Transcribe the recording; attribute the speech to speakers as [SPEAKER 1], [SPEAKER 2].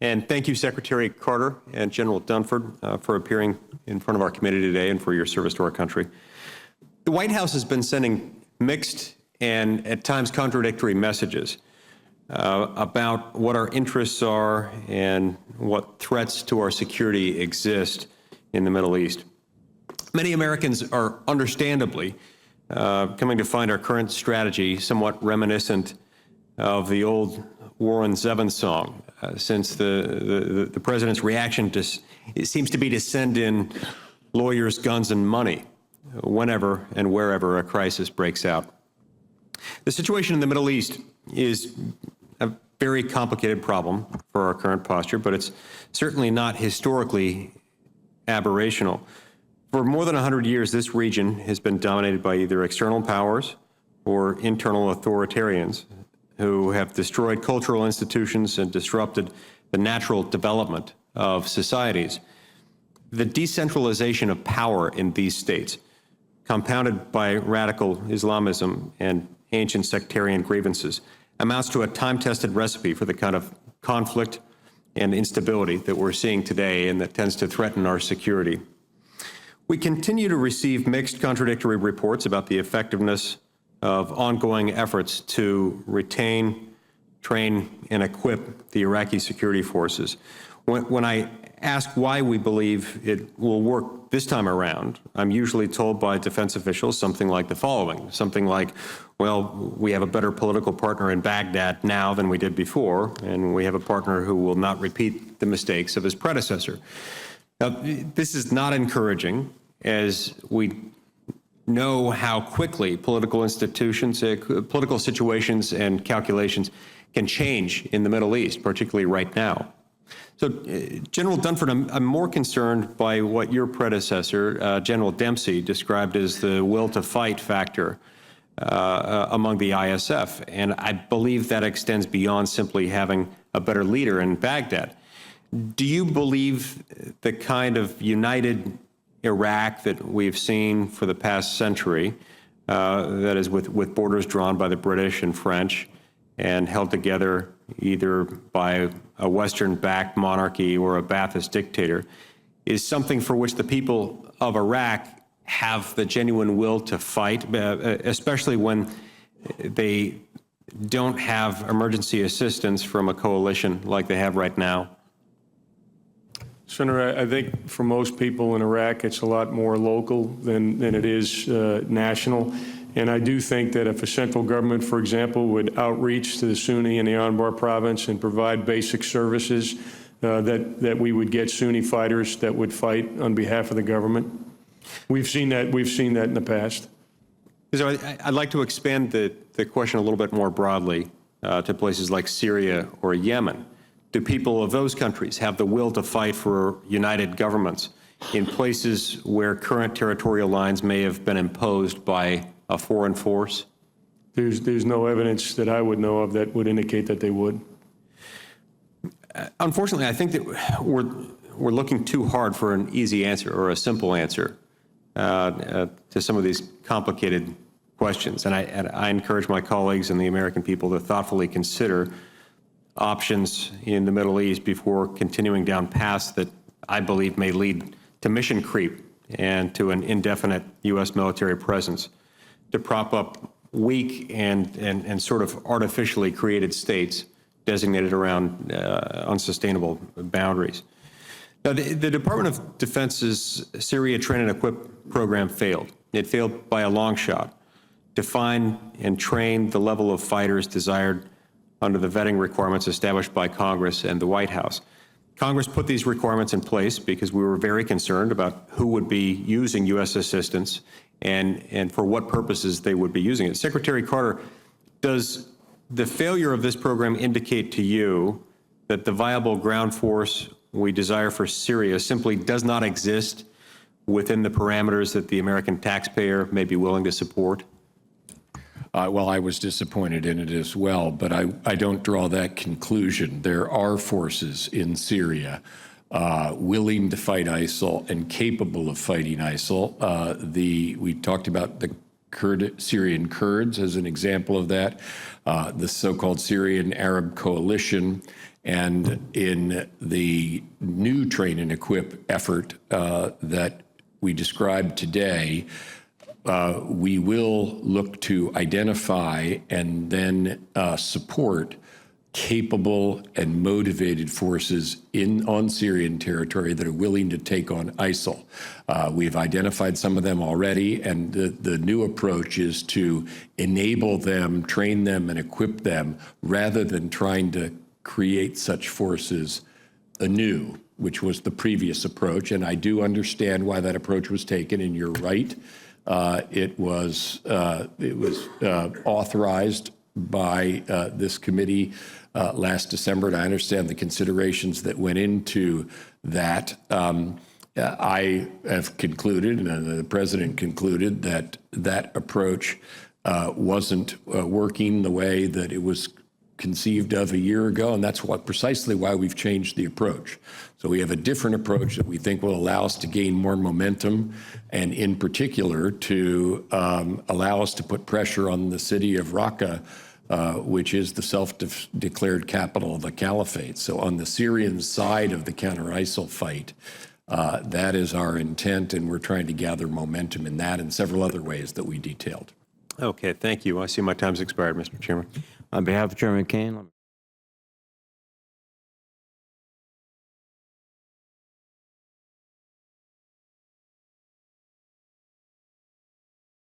[SPEAKER 1] And thank you, Secretary Carter and General Dunford, for appearing in front of our committee today and for your service to our country. The White House has been sending mixed and at times contradictory messages about what our interests are and what threats to our security exist in the Middle East. Many Americans are understandably coming to find our current strategy somewhat reminiscent of the old Warren Zevon song, since the president's reaction it seems to be to send in lawyers, guns, and money whenever and wherever a crisis breaks out. The situation in the Middle East is a very complicated problem for our current posture, but it's certainly not historically aberrational. For more than 100 years, this region has been dominated by either external powers or internal authoritarians who have destroyed cultural institutions and disrupted the natural development of societies. The decentralization of power in these states, compounded by radical Islamism and ancient sectarian grievances, amounts to a time-tested recipe for the kind of conflict and instability that we're seeing today and that tends to threaten our security. We continue to receive mixed, contradictory reports about the effectiveness of ongoing efforts to retain, train, and equip the Iraqi security forces. When I ask why we believe it will work this time around, I'm usually told by defense officials something like the following, something like, well, we have a better political partner in Baghdad now than we did before, and we have a partner who will not repeat the mistakes of his predecessor. Now, this is not encouraging, as we know how quickly political institutions, political situations and calculations can change in the Middle East, particularly right now. So, General Dunford, I'm more concerned by what your predecessor, General Dempsey, described as the will to fight factor among the ISF. And I believe that extends beyond simply having a better leader in Baghdad. Do you believe the kind of united Iraq that we've seen for the past century, that is with borders drawn by the British and French and held together either by a Western-backed monarchy or a Ba'athist dictator, is something for which the people of Iraq have the genuine will to fight, especially when they don't have emergency assistance from a coalition like they have right now?
[SPEAKER 2] Senator, I think for most people in Iraq, it's a lot more local than it is national. And I do think that if a central government, for example, would outreach to the Sunni and the Anbar province and provide basic services, that we would get Sunni fighters that would fight on behalf of the government. We've seen that in the past.
[SPEAKER 1] So I'd like to expand the question a little bit more broadly to places like Syria or Yemen. Do people of those countries have the will to fight for united governments in places where current territorial lines may have been imposed by a foreign force?
[SPEAKER 2] There's no evidence that I would know of that would indicate that they would.
[SPEAKER 1] Unfortunately, I think that we're looking too hard for an easy answer or a simple answer to some of these complicated questions. And I encourage my colleagues and the American people to thoughtfully consider options in the Middle East before continuing down paths that I believe may lead to mission creep and to an indefinite U.S. military presence to prop up weak and sort of artificially created states designated around unsustainable boundaries. Now, the Department of Defense's Syria Train and Equip program failed. It failed by a long shot to find and train the level of fighters desired under the vetting requirements established by Congress and the White House. Congress put these requirements in place because we were very concerned about who would be using U.S. assistance and for what purposes they would be using it. Secretary Carter, does the failure of this program indicate to you that the viable ground force we desire for Syria simply does not exist within the parameters that the American taxpayer may be willing to support?
[SPEAKER 3] Well, I was disappointed in it as well, but I don't draw that conclusion. There are forces in Syria willing to fight ISIL and capable of fighting ISIL. We talked about the Syrian Kurds as an example of that, the so-called Syrian Arab Coalition, And in the new train and equip effort that we described today, we will look to identify and then support capable and motivated forces on Syrian territory that are willing to take on ISIL. We've identified some of them already, and the new approach is to enable them, train them, and equip them rather than trying to create such forces anew, which was the previous approach. And I do understand why that approach was taken, and you're right. It was authorized by this committee last December, and I understand the considerations that went into that. I have concluded, and the president concluded, that that approach wasn't working the way that it was conceived of a year ago, and that's precisely why we've changed the approach. So we have a different approach that we think will allow us to gain more momentum, and in particular to allow us to put pressure on the city of Raqqa, which is the self-declared capital of the caliphate. So on the Syrian side of the counter-ISIL fight, that is our intent, and we're trying to gather momentum in that and several other ways that we detailed.
[SPEAKER 1] Okay, thank you. I see my time's expired, Mr. Chairman.
[SPEAKER 4] On behalf of Chairman Kane.